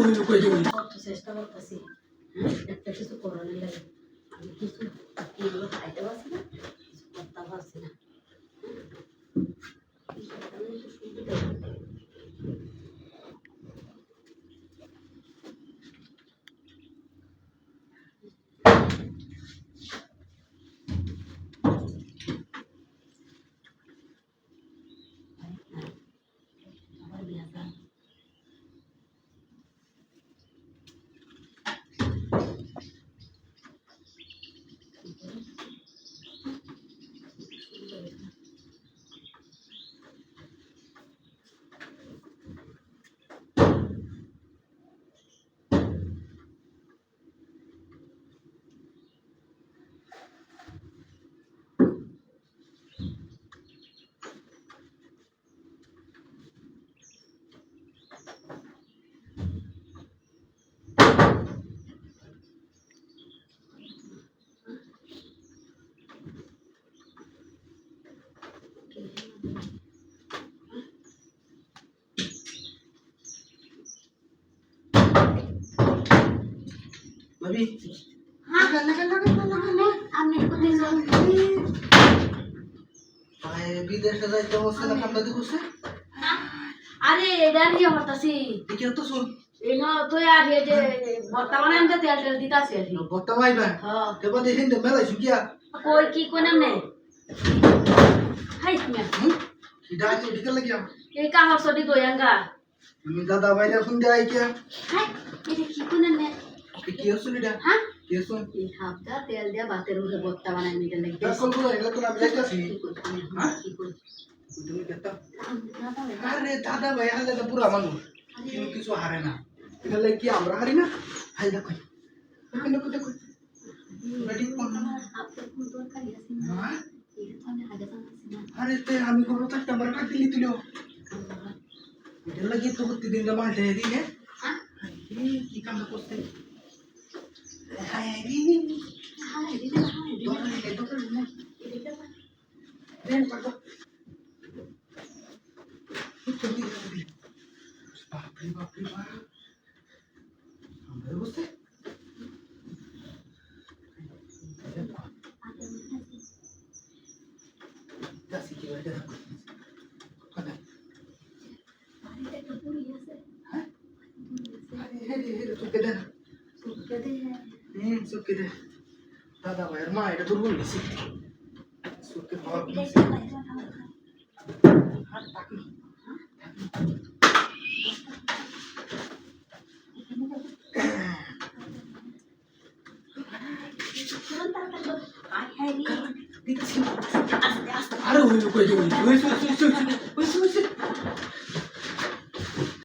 হইল কই দিই কত চেষ্টা করতেছি একটা কিছু করানোর লাগে আমি কিছু এগুলো খাইতে পারছি না কিছু করতে পারছি না ভাবি আমি কোথায় যাব ভাই বিদেশে যাইতে হচ্ছে না কামটা দিবছে আরে এটা নিয়ে হতাছি দেখি তো শুন এই না তুই আর এই যে বর্তমানে আমি তেল তেল দিতাছি আর বর্তা ভাইবা হ্যাঁ দেবা দেখেন দে মেলাই শুকিয়া কই কি কোন নাম হাই মিয়া কিডা আছে এদিকে লাগিয়া এই কাহর সদি দয়াঙ্গা আমি দাদা ভাইরা শুন দে আই কিয়া হাই এটা কি কোন নাম কি হচ্ছে এটা হ্যাঁ কি হচ্ছে এই হাফটা তেল দিয়া ভাতের উপরে ভর্তা বানাই নিতে লাগবে কল কল এগুলো তো আমি যাইতাছি হ্যাঁ কি কই তুমি দেখতা না দাও আরে দাদা ভাই হালে তো পুরা মানুষ কিন্তু কিছু হারে না এটা লাগে কি আমরা হারি না হাই দেখো দেখো দেখো রেডি কোন আপনার কোন দরকার আছে না হ্যাঁ এটা তো আমি আগে জানতাছি না আরে তে আমি কোনো তো একটা মারা কাটি লিতিল এটা লাগে তো প্রতিদিন জমা দে দিনে হ্যাঁ কি কাম করতে হাই রি হাই দিদি হাই দিদি দোকান না এটা দেন পারবো চলতি বাপরে বাপরে বাপ আমরা বসে দাসি কি বলে দেখো কথা আরে এটা পুরি আছে হ্যাঁ হে সুকে দে না সুকে দে সুকে দে দাদা ভাই মা এটা দুর্বল গেছে সুকে খাওয়া হাত টাকি আরে হইল কই দিই